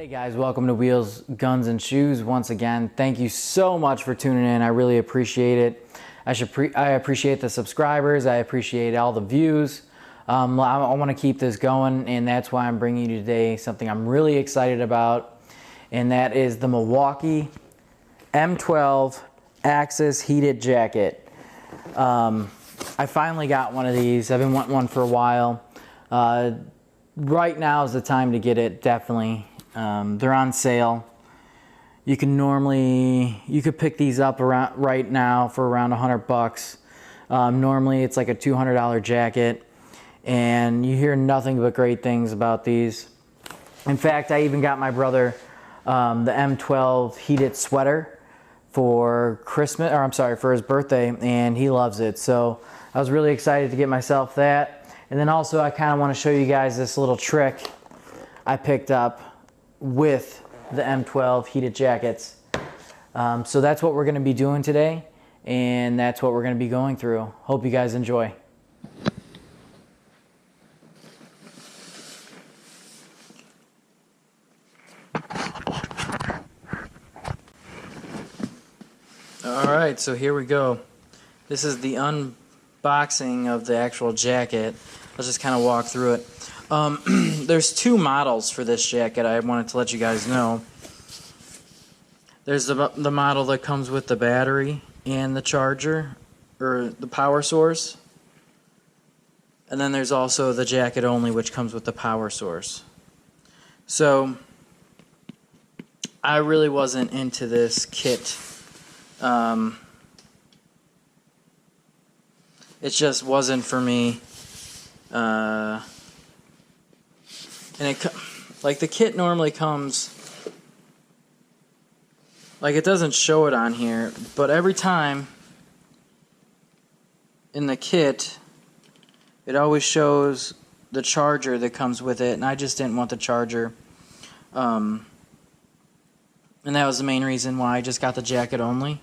Hey guys, welcome to Wheels, Guns, and Shoes once again. Thank you so much for tuning in. I really appreciate it. I appreciate the subscribers. I appreciate all the views. I want to keep this going, and that's why I'm bringing you today something I'm really excited about, and that is the Milwaukee M12 Axis heated jacket. I finally got one of these. I've been wanting one for a while. Right now is the time to get it, definitely. They're on sale. You could pick these up around right now for around $100. Normally it's like a $200 jacket, and you hear nothing but great things about these. In fact, I even got my brother the M12 heated sweater for Christmas, or I'm sorry, for his birthday, and he loves it. So I was really excited to get myself that. And then also I kind of want to show you guys this little trick I picked up with the M12 heated jackets. So that's what we're going to be doing today, and that's what we're going to be going through. Hope you guys enjoy. Alright, so here we go. This is the unboxing of the actual jacket. Let's just kind of walk through it. There's two models for this jacket. I wanted to let you guys know. There's the model that comes with the battery and the charger, or the power source. And then there's also the jacket only, which comes with the power source. So I really wasn't into this kit. It just wasn't for me. And like the kit normally comes, like it doesn't show it on here, but every time in the kit it always shows the charger that comes with it, and I just didn't want the charger. And that was the main reason why I just got the jacket only.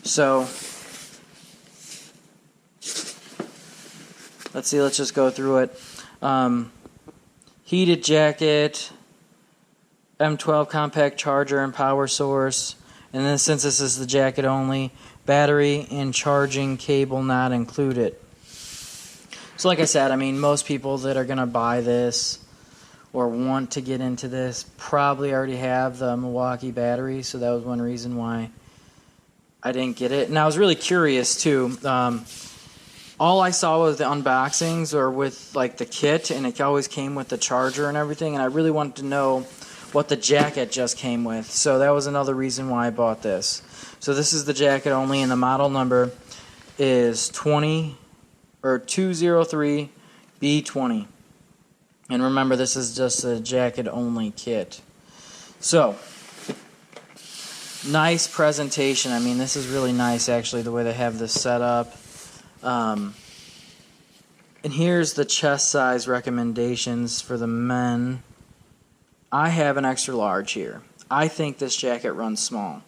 So let's see, let's just go through it. Heated jacket, M12 compact charger and power source, and then since this is the jacket only, battery and charging cable not included. So like I said, I mean, most people that are going to buy this or want to get into this probably already have the Milwaukee battery, so that was one reason why I didn't get it. And I was really curious too. All I saw was the unboxings or with like the kit, and it always came with the charger and everything, and I really wanted to know what the jacket just came with. So that was another reason why I bought this. So this is the jacket only, and the model number is 203B20. And remember, this is just a jacket only kit. So nice presentation. I mean, this is really nice actually, the way they have this set up. And here's the chest size recommendations for the men. I have an extra large here. I think this jacket runs small.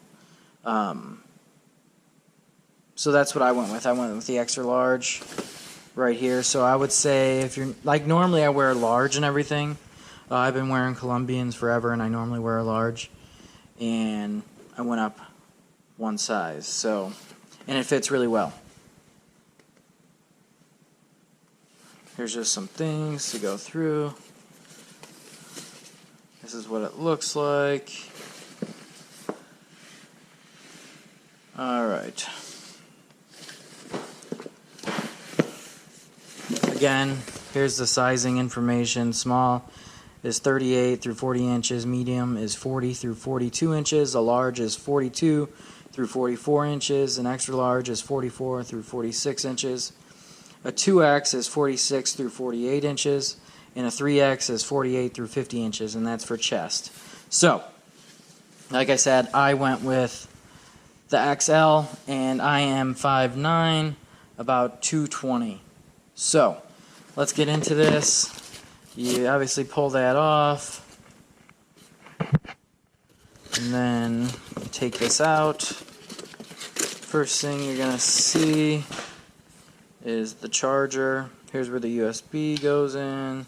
So that's what I went with. I went with the extra large right here. So I would say if you're, like normally I wear a large and everything. I've been wearing Columbians forever, and I normally wear a large. And I went up one size. So, and it fits really well. Here's just some things to go through. This is what it looks like. Alright. Again, here's the sizing information. Small is 38 through 40 inches. Medium is 40 through 42 inches. A large is 42 through 44 inches. An extra large is 44 through 46 inches. A 2X is 46 through 48 inches, and a 3X is 48 through 50 inches, and that's for chest. So, like I said, I went with the XL, and I am 5'9", about 220. So, let's get into this. You obviously pull that off, and then take this out. First thing you're going to see is the charger. Here's where the USB goes in.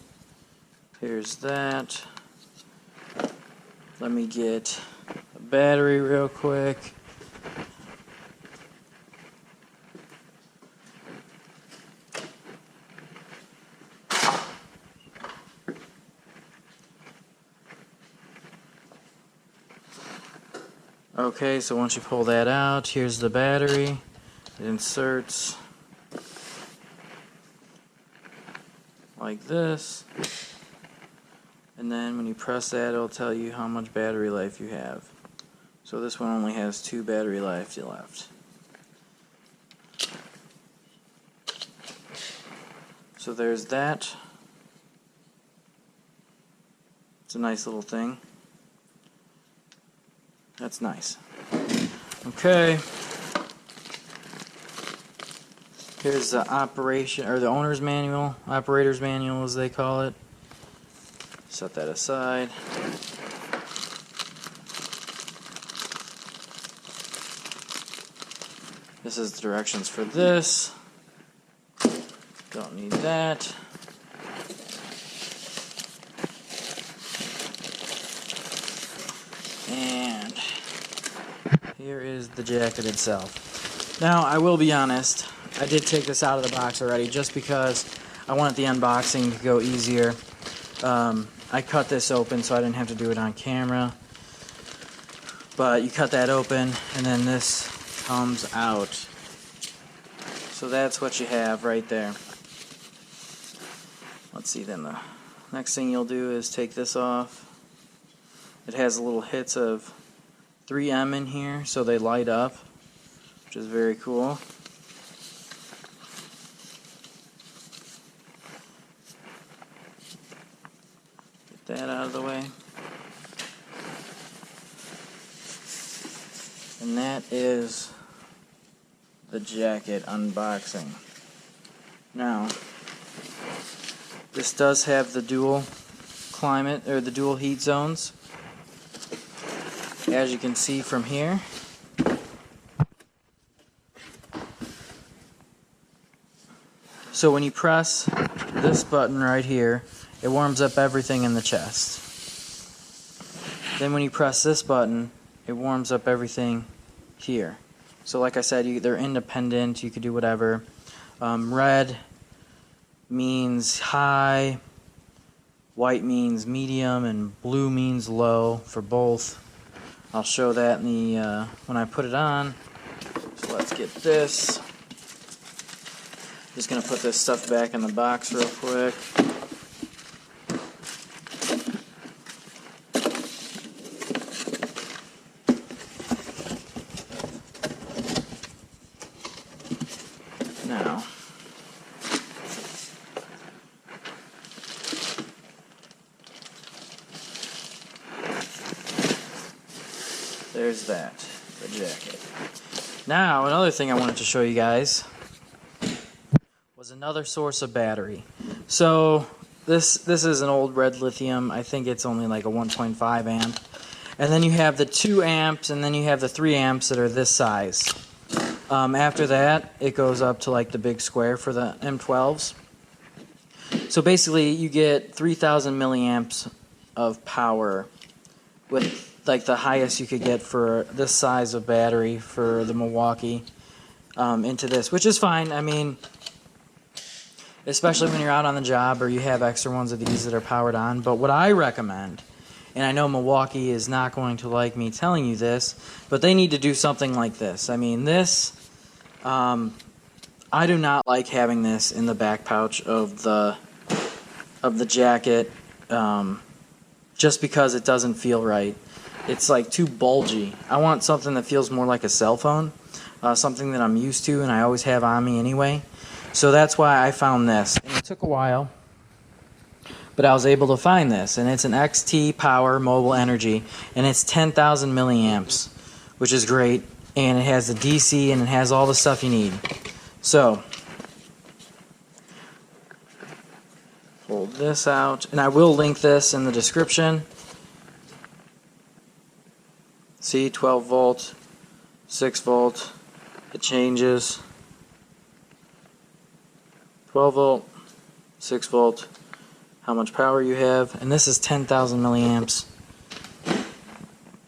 Here's that. Let me get a battery real quick. Okay, so once you pull that out, here's the battery. It inserts like this. And then when you press that, it'll tell you how much battery life you have. So this one only has 2 battery life left. So there's that. It's a nice little thing. That's nice. Okay. Here's the operation, or the owner's manual, operator's manual as they call it. Set that aside. This is the directions for this. Don't need that. And here is the jacket itself. Now, I will be honest, I did take this out of the box already just because I wanted the unboxing to go easier. I cut this open so I didn't have to do it on camera. But you cut that open and then this comes out. So that's what you have right there. Let's see, then the next thing you'll do is take this off. It has little hits of 3M in here so they light up, which is very cool. Get that out of the way. And that is the jacket unboxing. Now, this does have the dual climate, or the dual heat zones. As you can see from here. So when you press this button right here, it warms up everything in the chest. Then when you press this button, it warms up everything here. So like I said, they're independent, you could do whatever. Red means high, white means medium, and blue means low for both. I'll show that in the when I put it on. So let's get this. Just gonna put this stuff back in the box real quick. Now, there's that, the jacket. Now, another thing I wanted to show you guys was another source of battery. So this is an old red lithium. I think it's only like a 1.5 amp. And then you have the 2 amps, and then you have the 3 amps that are this size. After that, it goes up to like the big square for the M12s. So basically, you get 3,000 milliamps of power with like the highest you could get for this size of battery for the Milwaukee into this, which is fine. I mean, especially when you're out on the job or you have extra ones of these that are powered on. But what I recommend, and I know Milwaukee is not going to like me telling you this, but they need to do something like this. I mean, this, I do not like having this in the back pouch of the jacket, just because it doesn't feel right. It's like too bulgy. I want something that feels more like a cell phone, something that I'm used to and I always have on me anyway. So that's why I found this. And it took a while, but I was able to find this. And it's an XT Power Mobile Energy, and it's 10,000 milliamps, which is great. And it has the DC, and it has all the stuff you need. So, pull this out, and I will link this in the description. See, 12 volt, 6 volt, it changes. 12 volt, 6 volt, how much power you have, and this is 10,000 milliamps.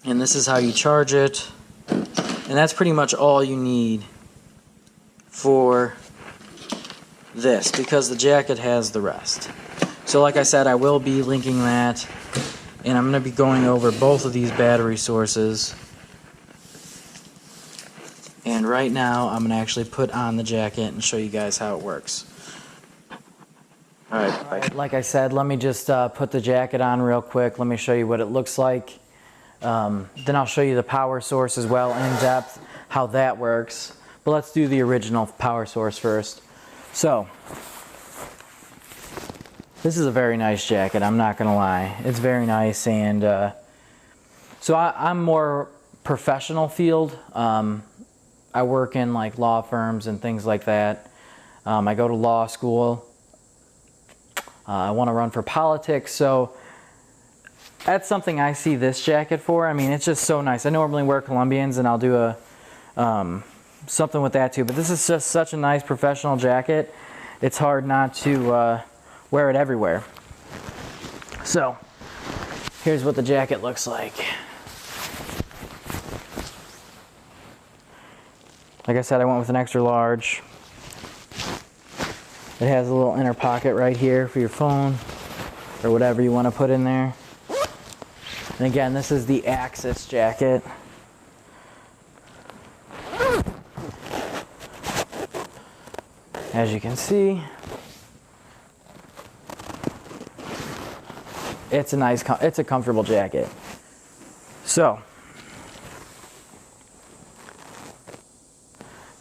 And this is how you charge it. And that's pretty much all you need for this, because the jacket has the rest. So like I said, I will be linking that, and I'm going to be going over both of these battery sources. And right now, I'm going to actually put on the jacket and show you guys how it works. Alright, like I said, let me just put the jacket on real quick. Let me show you what it looks like. Then I'll show you the power source as well in depth, how that works. But let's do the original power source first. So, this is a very nice jacket, I'm not going to lie. It's very nice, and so I'm more professional field. I work in like law firms and things like that. I go to law school. I want to run for politics, so that's something I see this jacket for. I mean, it's just so nice. I normally wear Colombians, and I'll do a something with that too. But this is just such a nice professional jacket. It's hard not to wear it everywhere. So, here's what the jacket looks like. Like I said, I went with an extra large. It has a little inner pocket right here for your phone or whatever you want to put in there. And again, this is the Axis jacket. As you can see, it's a comfortable jacket. So,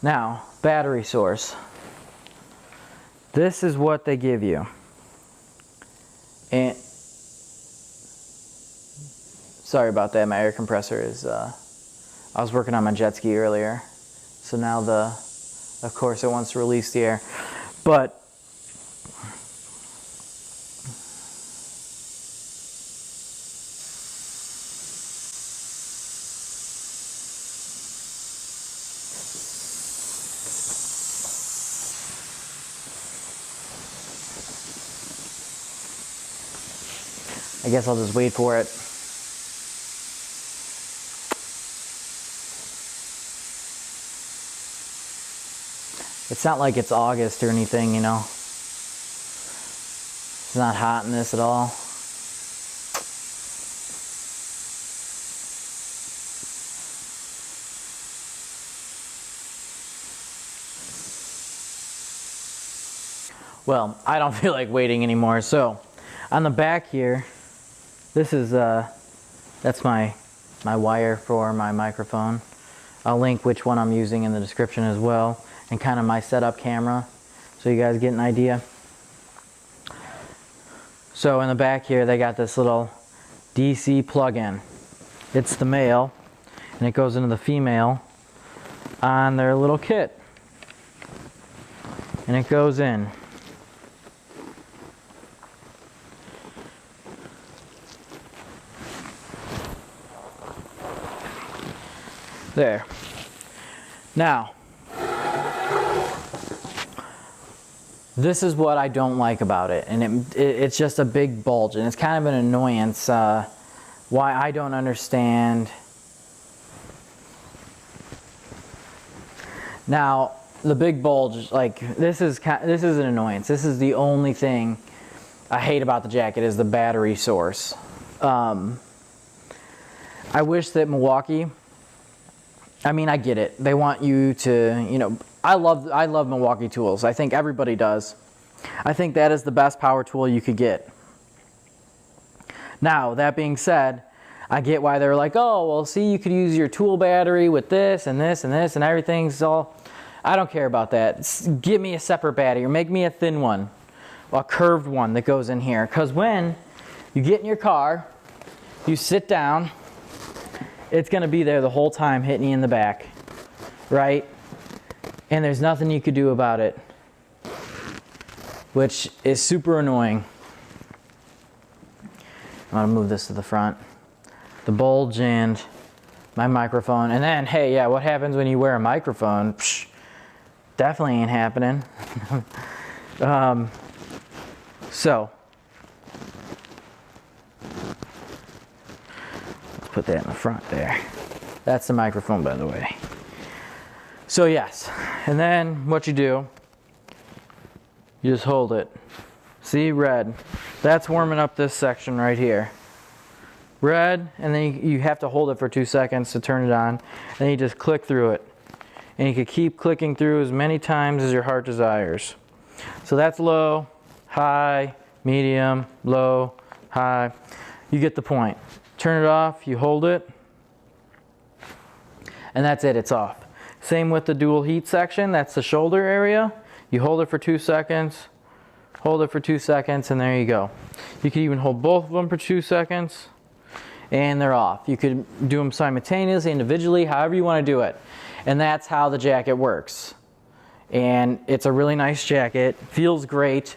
now, battery source. This is what they give you. And sorry about that, my air compressor is, I was working on my jet ski earlier. So now of course it wants to release the air. But I guess I'll just wait for it. It's not like it's August or anything, you know. It's not hot in this at all. Well, I don't feel like waiting anymore. So, on the back here, this is that's my wire for my microphone. I'll link which one I'm using in the description as well, and kind of my setup camera, so you guys get an idea. So in the back here, they got this little DC plug-in. It's the male, and it goes into the female on their little kit, and it goes in. There. Now, this is what I don't like about it, and it's just a big bulge, and it's kind of an annoyance. Why I don't understand. Now, the big bulge, like this is an annoyance. This is the only thing I hate about the jacket, is the battery source. I wish that Milwaukee. I mean, I get it. They want you to, you know, I love Milwaukee tools. I think everybody does. I think that is the best power tool you could get. Now, that being said, I get why they're like, oh, well, see, you could use your tool battery with this and this and this and everything's all. I don't care about that. Give me a separate battery, or make me a thin one, a curved one that goes in here. Because when you get in your car, you sit down, it's going to be there the whole time hitting you in the back, right? And there's nothing you could do about it, which is super annoying. I'm going to move this to the front. The bulge and my microphone. And then, hey, yeah, what happens when you wear a microphone? Psh, definitely ain't happening. So, put that in the front there. That's the microphone, by the way. So yes, and then what you do, you just hold it. See, red. That's warming up this section right here. Red, and then you have to hold it for 2 seconds to turn it on. Then you just click through it. And you can keep clicking through as many times as your heart desires. So that's low, high, medium, low, high. You get the point. Turn it off, you hold it, and that's it, it's off. Same with the dual heat section, that's the shoulder area. You hold it for 2 seconds, hold it for 2 seconds, and there you go. You can even hold both of them for 2 seconds, and they're off. You could do them simultaneously, individually, however you want to do it. And that's how the jacket works. And it's a really nice jacket, feels great.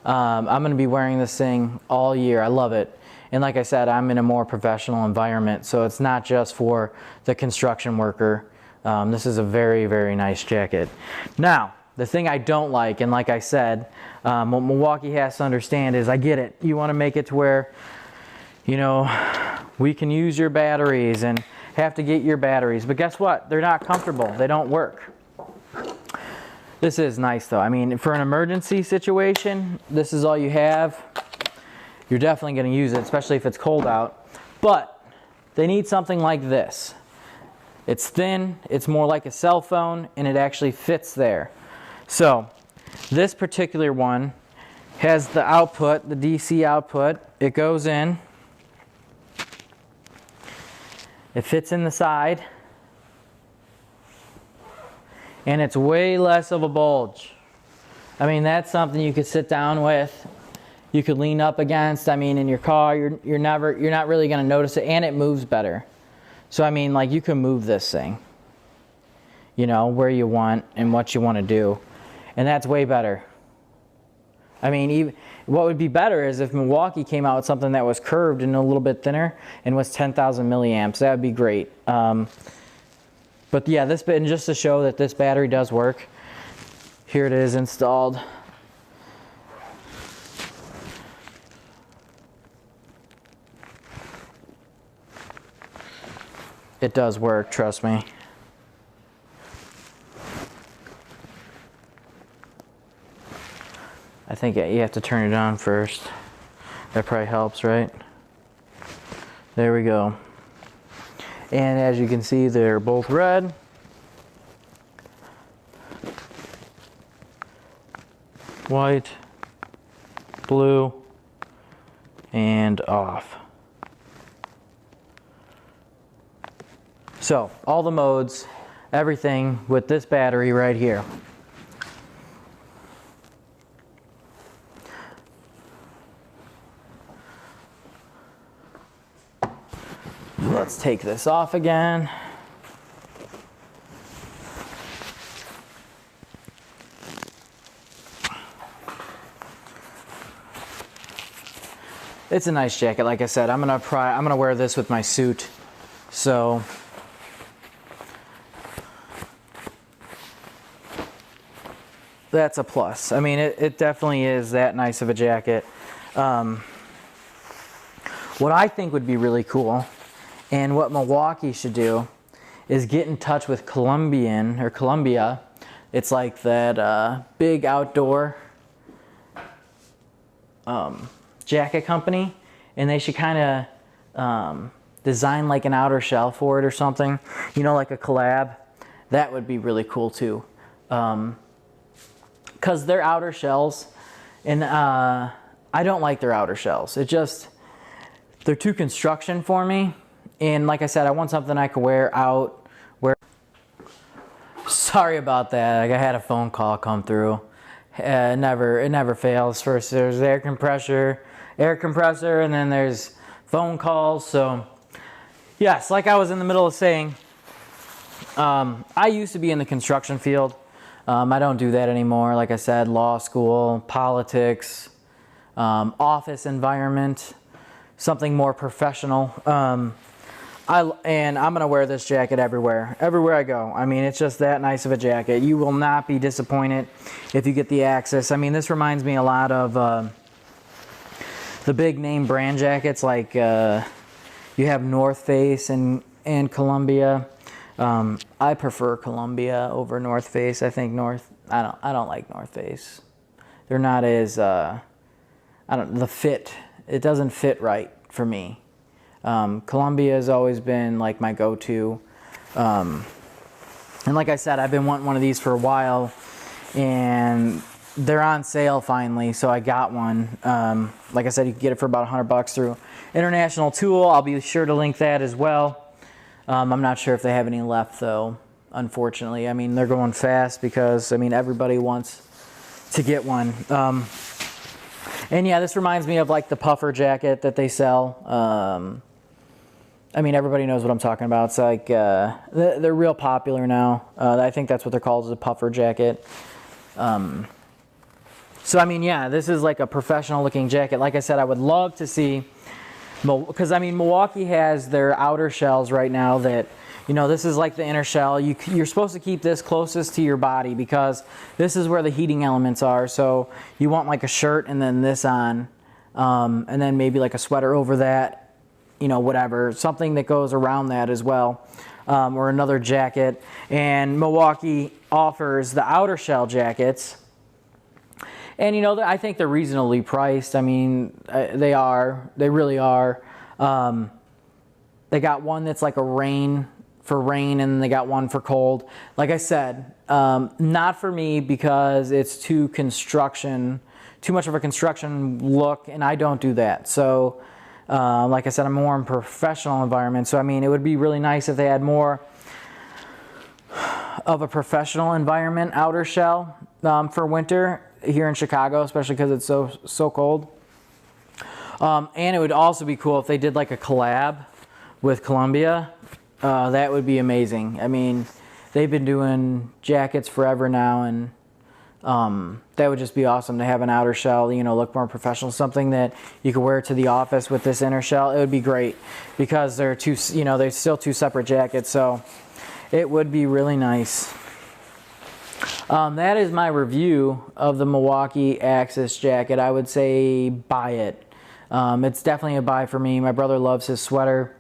I'm gonna be wearing this thing all year, I love it. And like I said, I'm in a more professional environment, so it's not just for the construction worker. This is a very, very nice jacket. Now, the thing I don't like, and like I said, what Milwaukee has to understand is, I get it. You want to make it to where, you know, we can use your batteries and have to get your batteries. But guess what? They're not comfortable. They don't work. This is nice though. I mean, for an emergency situation, this is all you have. You're definitely going to use it, especially if it's cold out. But they need something like this. It's thin, it's more like a cell phone, and it actually fits there. So this particular one has the output, the DC output. It goes in. It fits in the side. And it's way less of a bulge. I mean, that's something you could sit down with. You could lean up against. I mean, in your car, you're not really going to notice it, and it moves better. So I mean, like, you can move this thing, you know, where you want and what you want to do, and that's way better. I mean, even what would be better is if Milwaukee came out with something that was curved and a little bit thinner and was 10,000 milliamps. That would be great. But yeah, and just to show that this battery does work, here it is installed. It does work, trust me. I think you have to turn it on first. That probably helps, right? There we go. And as you can see, they're both red. White, blue, and off. So, all the modes, everything with this battery right here. Let's take this off again. It's a nice jacket, like I said. I'm gonna wear this with my suit. So that's a plus. I mean, it definitely is that nice of a jacket. What I think would be really cool, and what Milwaukee should do, is get in touch with Columbia. It's like that big outdoor jacket company, and they should kind of design like an outer shell for it or something. You know, like a collab. That would be really cool too. Because their outer shells, and I don't like their outer shells. They're too construction for me. And like I said, I want something I can wear out. Sorry about that. I had a phone call come through. It never fails. First there's air compressor, and then there's phone calls. So yes, like I was in the middle of saying, I used to be in the construction field. I don't do that anymore. Like I said, law school, politics, office environment, something more professional. And I'm gonna wear this jacket everywhere I go. I mean, it's just that nice of a jacket. You will not be disappointed if you get the Axis. I mean, this reminds me a lot of the big name brand jackets, like You have North Face and Columbia. I prefer Columbia over North Face. I think I don't like North Face. They're not as the fit. It doesn't fit right for me. Columbia has always been like my go-to. And like I said, I've been wanting one of these for a while, and they're on sale finally, so I got one. Like I said, you can get it for about $100 through International Tool. I'll be sure to link that as well. I'm not sure if they have any left though, unfortunately. I mean, they're going fast because, I mean, everybody wants to get one. And yeah, this reminds me of like the puffer jacket that they sell. I mean, everybody knows what I'm talking about. It's like, they're real popular now. I think that's what they're called, is a puffer jacket. So, I mean, yeah, this is like a professional looking jacket. Like I said, I would love to see, because I mean, Milwaukee has their outer shells right now that, you know, this is like the inner shell. You're supposed to keep this closest to your body because this is where the heating elements are. So you want like a shirt and then this on, and then maybe like a sweater over that, you know, whatever, something that goes around that as well, or another jacket. And Milwaukee offers the outer shell jackets. And, you know, I think they're reasonably priced. I mean, they really are. They got one that's like a rain, and then they got one for cold. Like I said, not for me because it's too much of a construction look, and I don't do that. So, like I said, I'm more in professional environment. So, I mean, it would be really nice if they had more of a professional environment outer shell for winter here in Chicago, especially because it's so cold. And it would also be cool if they did like a collab with Columbia. That would be amazing. I mean, they've been doing jackets forever now, and that would just be awesome to have an outer shell, you know, look more professional, something that you could wear to the office with this inner shell. It would be great because they're still two separate jackets, so it would be really nice. That is my review of the Milwaukee Axis jacket. I would say buy it. It's definitely a buy for me. My brother loves his sweater.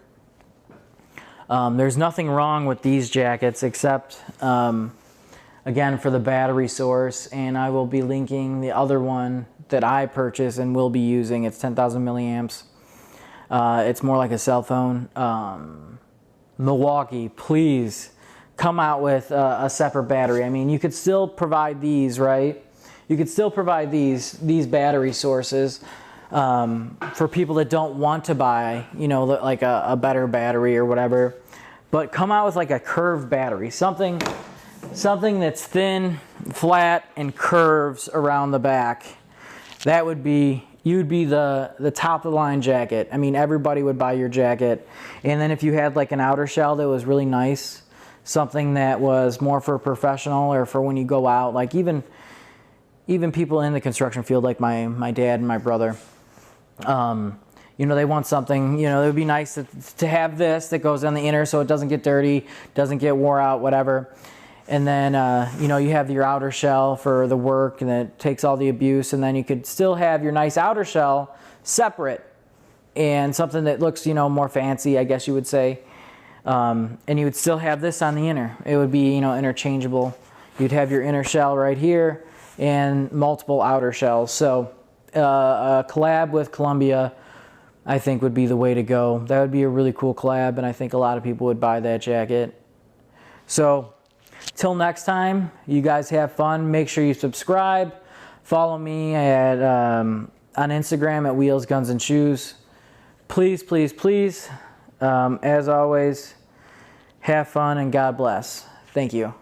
There's nothing wrong with these jackets except, again, for the battery source. And I will be linking the other one that I purchased and will be using. It's 10,000 milliamps. It's more like a cell phone. Milwaukee, please come out with a separate battery. I mean, you could still provide these, right? You could still provide these battery sources for people that don't want to buy, you know, like a better battery or whatever. But come out with like a curved battery, something that's thin, flat, and curves around the back. That would be, you'd be the top of the line jacket. I mean, everybody would buy your jacket. And then if you had like an outer shell that was really nice, something that was more for professional or for when you go out, like even people in the construction field, like my dad and my brother, you know, they want something, you know, it would be nice to have this that goes on the inner so it doesn't get dirty, doesn't get wore out, whatever. And then, you know, you have your outer shell for the work and it takes all the abuse, and then you could still have your nice outer shell separate and something that looks, you know, more fancy, I guess you would say. And you would still have this on the inner. It would be, you know, interchangeable. You'd have your inner shell right here and multiple outer shells. So a collab with Columbia, I think, would be the way to go. That would be a really cool collab, and I think a lot of people would buy that jacket. So till next time, you guys have fun. Make sure you subscribe. Follow me at on Instagram at Wheels, Guns, and Shoes. Please, please, please. As always, have fun and God bless. Thank you.